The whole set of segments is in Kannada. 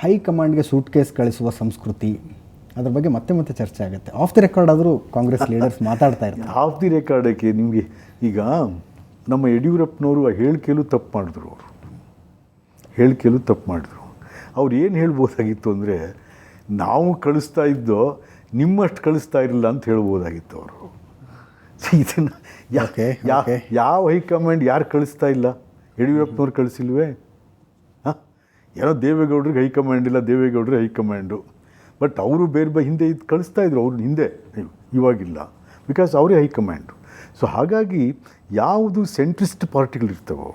ಹೈಕಮಾಂಡ್ಗೆ ಸೂಟ್ ಕೇಸ್ ಕಳಿಸುವ ಸಂಸ್ಕೃತಿ, ಅದ್ರ ಬಗ್ಗೆ ಮತ್ತೆ ಮತ್ತೆ ಚರ್ಚೆ ಆಗುತ್ತೆ. ಆಫ್ ದಿ ರೆಕಾರ್ಡ್ ಆದರೂ ಕಾಂಗ್ರೆಸ್ ಲೀಡರ್ಸ್ ಮಾತಾಡ್ತಾ ಇರ್ತಾರೆ. ಆಫ್ ದಿ ರೆಕಾರ್ಡಕ್ಕೆ ನಿಮಗೆ ಈಗ ನಮ್ಮ ಯಡಿಯೂರಪ್ಪನವರು ಹೇಳಿಕೆಯಲ್ಲೂ ತಪ್ಪು ಮಾಡಿದ್ರು. ಅವ್ರು ಏನು ಹೇಳ್ಬೋದಾಗಿತ್ತು ಅಂದರೆ, ನಾವು ಕಳಿಸ್ತಾ ಇದ್ದೋ ನಿಮ್ಮಷ್ಟು ಕಳಿಸ್ತಾ ಇರಲಿಲ್ಲ ಅಂತ ಹೇಳ್ಬೋದಾಗಿತ್ತು ಅವರು. ಇದನ್ನು ಯಾವ ಹೈಕಮಾಂಡ್ ಯಾರು ಕಳಿಸ್ತಾ ಇಲ್ಲ? ಯಡಿಯೂರಪ್ಪನವ್ರು ಕಳಿಸಿಲ್ವೇ? ಏನೋ ದೇವೇಗೌಡರಿಗೆ ಹೈಕಮಾಂಡ್ ಇಲ್ಲ, ದೇವೇಗೌಡರಿಗೆ ಹೈಕಮಾಂಡು. ಬಟ್ ಅವರು ಬೇರೆ ಹಿಂದೆ ಇದು ಕಳಿಸ್ತಾ ಇದ್ರು, ಅವ್ರ ಹಿಂದೆ, ಇವಾಗಿಲ್ಲ, ಬಿಕಾಸ್ ಅವರೇ ಹೈಕಮಾಂಡು. ಸೊ ಹಾಗಾಗಿ ಯಾವುದು ಸೆಂಟ್ರಿಸ್ಟ್ ಪಾರ್ಟಿಗಳಿರ್ತವೋ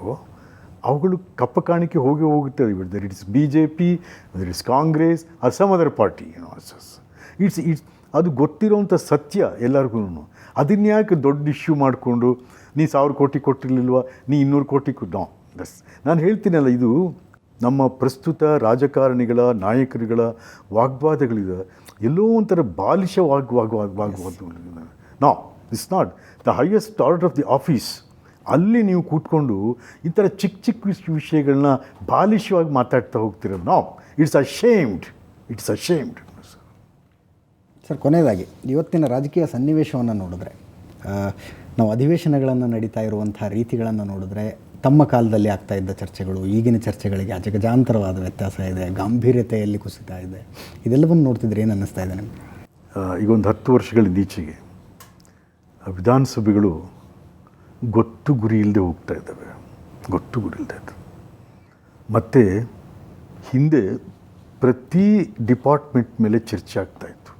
ಅವುಗಳು ಕಪ್ಪ ಕಾಣಿಕೆ ಹೋಗುತ್ತೆ. There it's BJP, there it's Congress, or some other party, it's ಅದು ಗೊತ್ತಿರೋವಂಥ ಸತ್ಯ ಎಲ್ಲರಿಗೂ. ಅದನ್ಯಾಕೆ ದೊಡ್ಡ ಇಶ್ಯೂ ಮಾಡಿಕೊಂಡು ನೀ 1000 ಕೋಟಿ ಕೊಟ್ಟಿರಲಿಲ್ವ, ನೀ 200 ಕೋಟಿ ನಾನು ಹೇಳ್ತೀನಲ್ಲ, ಇದು ನಮ್ಮ ಪ್ರಸ್ತುತ ರಾಜಕಾರಣಿಗಳ ನಾಯಕರುಗಳ ವಾಗ್ವಾದಗಳಿದೆ. ಎಲ್ಲೋ ಒಂಥರ ಬಾಲಿಶ ವಾಗ್ವಾದ. No, it's not the highest order of the office. ಅಲ್ಲಿ ನೀವು ಕೂತ್ಕೊಂಡು ಈ ಥರ ಚಿಕ್ಕ ವಿಷಯಗಳನ್ನ ಬಾಲಿಶವಾಗಿ ಮಾತಾಡ್ತಾ ಹೋಗ್ತಿರೋ. No, it's ashamed. ಸರ್, ಕೊನೆಯದಾಗಿ ಇವತ್ತಿನ ರಾಜಕೀಯ ಸನ್ನಿವೇಶವನ್ನು ನೋಡಿದ್ರೆ, ನಾವು ಅಧಿವೇಶನಗಳನ್ನು ನಡೀತಾ ಇರುವಂಥ ರೀತಿಗಳನ್ನು ನೋಡಿದ್ರೆ, ತಮ್ಮ ಕಾಲದಲ್ಲಿ ಆಗ್ತಾ ಇದ್ದ ಚರ್ಚೆಗಳು ಈಗಿನ ಚರ್ಚೆಗಳಿಗೆ ಅಜಗಜಾಂತರವಾದ ವ್ಯತ್ಯಾಸ ಇದೆ, ಗಾಂಭೀರ್ಯತೆಯಲ್ಲಿ ಕುಸಿತ ಇದೆ. ಇದೆಲ್ಲವನ್ನು ನೋಡ್ತಿದ್ರೆ ಏನು ಅನ್ನಿಸ್ತಾ ಇದೆ ನಿಮಗೆ? ಈಗ ಒಂದು 10 ವರ್ಷಗಳಿಂದೀಚೆಗೆ ವಿಧಾನಸಭೆಗಳು ಗೊತ್ತು ಗುರಿ ಇಲ್ಲದೆ ಹೋಗ್ತಾ ಇದ್ದಾವೆ. ಮತ್ತು ಹಿಂದೆ ಪ್ರತಿ ಡಿಪಾರ್ಟ್ಮೆಂಟ್ ಮೇಲೆ ಚರ್ಚೆ ಆಗ್ತಾಯಿತ್ತು,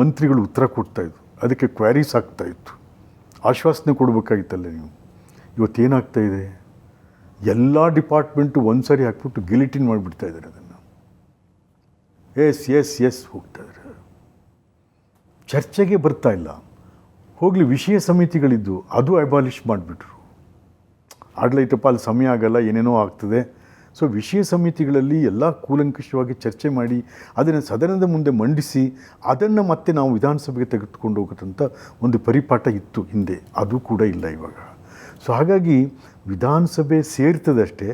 ಮಂತ್ರಿಗಳು ಉತ್ತರ ಕೊಡ್ತಾಯಿದ್ರು, ಅದಕ್ಕೆ ಕ್ವಾರೀಸ್ ಆಗ್ತಾಯಿತ್ತು, ಆಶ್ವಾಸನೆ ಕೊಡಬೇಕಾಗಿತ್ತಲ್ಲ ನೀವು. ಇವತ್ತೇನಾಗ್ತಾಯಿದೆ, ಎಲ್ಲ ಡಿಪಾರ್ಟ್ಮೆಂಟು ಒಂದು ಸಾರಿ ಹಾಕ್ಬಿಟ್ಟು ಗಿಲಿಟಿನ್ ಮಾಡಿಬಿಡ್ತಾ ಇದ್ದಾರೆ. ಅದನ್ನು ಎಸ್ ಹೋಗ್ತಾಯಿದ್ದಾರೆ, ಚರ್ಚೆಗೆ ಬರ್ತಾ ಇಲ್ಲ. ಹೋಗಲಿ, ವಿಷಯ ಸಮಿತಿಗಳಿದ್ದು ಅದು ಅಬಾಲಿಷ್ ಮಾಡಿಬಿಟ್ರು. ಆಡಳಿತಪ್ಪ ಅಲ್ಲಿ ಸಮಯ ಆಗಲ್ಲ, ಏನೇನೋ ಆಗ್ತದೆ. ಸೊ ವಿಷಯ ಸಮಿತಿಗಳಲ್ಲಿ ಎಲ್ಲ ಕೂಲಂಕಷವಾಗಿ ಚರ್ಚೆ ಮಾಡಿ ಅದನ್ನು ಸದನದ ಮುಂದೆ ಮಂಡಿಸಿ ಅದನ್ನು ಮತ್ತೆ ನಾವು ವಿಧಾನಸಭೆಗೆ ತೆಗೆದುಕೊಂಡು ಹೋಗೋದಂಥ ಒಂದು ಪರಿಪಾಠ ಇತ್ತು ಹಿಂದೆ. ಅದು ಕೂಡ ಇಲ್ಲ ಇವಾಗ. ಸೊ ಹಾಗಾಗಿ ವಿಧಾನಸಭೆ ಸೇರ್ತದಷ್ಟೇ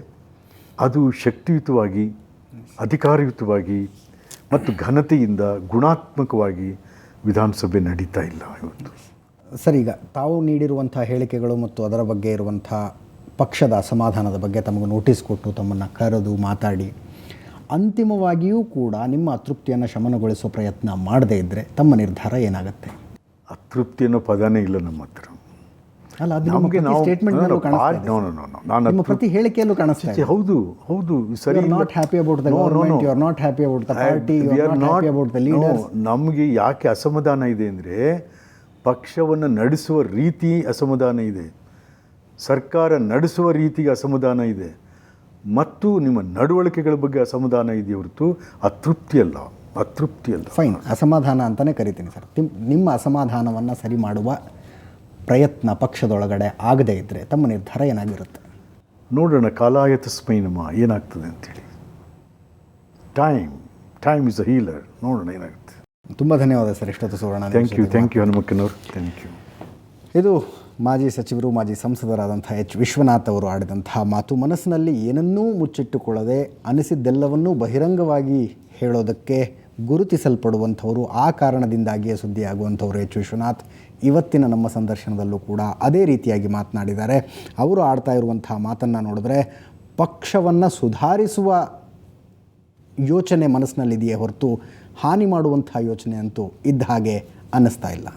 ಅದು ಶಕ್ತಿಯುತವಾಗಿ, ಅಧಿಕಾರಯುತವಾಗಿ ಮತ್ತು ಘನತೆಯಿಂದ ಗುಣಾತ್ಮಕವಾಗಿ ವಿಧಾನಸಭೆ ನಡೀತಾ ಇಲ್ಲ ಇವತ್ತು. ಸರ್, ಈಗ ತಾವು ನೀಡಿರುವಂಥ ಹೇಳಿಕೆಗಳು ಮತ್ತು ಅದರ ಬಗ್ಗೆ ಇರುವಂಥ ಪಕ್ಷದ ಅಸಮಾಧಾನದ ಬಗ್ಗೆ ತಮಗೆ ನೋಟಿಸ್ ಕೊಟ್ಟು ತಮ್ಮನ್ನು ಕರೆದು ಮಾತಾಡಿ ಅಂತಿಮವಾಗಿಯೂ ಕೂಡ ನಿಮ್ಮ ಅತೃಪ್ತಿಯನ್ನು ಶಮನಗೊಳಿಸೋ ಪ್ರಯತ್ನ ಮಾಡದೇ ಇದ್ದರೆ ತಮ್ಮ ನಿರ್ಧಾರ ಏನಾಗುತ್ತೆ? ಅತೃಪ್ತಿ ಅನ್ನೋ ಪದನೇ ಇಲ್ಲ ನಮ್ಮ ಹತ್ರ. ಅಲ್ಲ, ಅದು ನಮಗೆ ನಿಮ್ಮ ಪ್ರತಿ ಹೇಳಿಕೆಯಲ್ಲೂ ಕಾಣಿಸ್ತದೆ. ಹೌದು ಸರಿ. Not happy about the government, you are not happy about the party, you are not happy about the leaders. ನಮಗೆ ಯಾಕೆ ಅಸಮಾಧಾನ ಇದೆ ಅಂದರೆ, ಪಕ್ಷವನ್ನು ನಡೆಸುವ ರೀತಿ ಅಸಮಾಧಾನ ಇದೆ, ಸರ್ಕಾರ ನಡೆಸುವ ರೀತಿಗೆ ಅಸಮಾಧಾನ ಇದೆ, ಮತ್ತು ನಿಮ್ಮ ನಡವಳಿಕೆಗಳ ಬಗ್ಗೆ ಅಸಮಾಧಾನ ಇದೆ ಹೊರತು ಅತೃಪ್ತಿ ಅಲ್ಲ. ಫೈನ್, ಅಸಮಾಧಾನ ಅಂತಲೇ ಕರಿತೀನಿ ಸರ್. ನಿಮ್ಮ ಅಸಮಾಧಾನವನ್ನು ಸರಿ ಮಾಡುವ ಪ್ರಯತ್ನ ಪಕ್ಷದೊಳಗಡೆ ಆಗದೇ ಇದ್ದರೆ ತಮ್ಮ ನಿರ್ಧಾರ ಏನಾಗಿರುತ್ತೆ? ನೋಡೋಣ, ಕಾಲಾಯ ತಸ್ಮೈ ನಮಃ ಏನಾಗ್ತದೆ ಅಂತೇಳಿ. Time is a healer. ನೋಡೋಣ ಏನಾಗುತ್ತೆ. ತುಂಬ ಧನ್ಯವಾದ ಸರ್, ಇಷ್ಟೊತ್ತು ಸುವರ್ಣ. ಥ್ಯಾಂಕ್ ಯು ಹನುಮಕ್ಕನವರು, ಥ್ಯಾಂಕ್ ಯು. ಇದು ಮಾಜಿ ಸಚಿವರು, ಮಾಜಿ ಸಂಸದರಾದಂಥ H. ವಿಶ್ವನಾಥ್ ಅವರು ಆಡಿದಂತಹ ಮಾತು. ಮನಸ್ಸಿನಲ್ಲಿ ಏನನ್ನೂ ಮುಚ್ಚಿಟ್ಟುಕೊಳ್ಳದೆ ಅನಿಸಿದ್ದೆಲ್ಲವನ್ನೂ ಬಹಿರಂಗವಾಗಿ ಹೇಳೋದಕ್ಕೆ ಗುರುತಿಸಲ್ಪಡುವಂಥವರು, ಆ ಕಾರಣದಿಂದಾಗಿಯೇ ಸುದ್ದಿಯಾಗುವಂಥವರು H. ವಿಶ್ವನಾಥ್. ಇವತ್ತಿನ ನಮ್ಮ ಸಂದರ್ಶನದಲ್ಲೂ ಕೂಡ ಅದೇ ರೀತಿಯಾಗಿ ಮಾತನಾಡಿದ್ದಾರೆ. ಅವರು ಆಡ್ತಾ ಇರುವಂಥ ಮಾತನ್ನು ನೋಡಿದ್ರೆ ಪಕ್ಷವನ್ನು ಸುಧಾರಿಸುವ ಯೋಚನೆ ಮನಸ್ಸಿನಲ್ಲಿದೆಯೇ ಹೊರತು ಹಾನಿ ಮಾಡುವಂಥ ಯೋಚನೆ ಅಂತೂ ಇದ್ದ ಹಾಗೆ ಅನ್ನಿಸ್ತಾ ಇಲ್ಲ.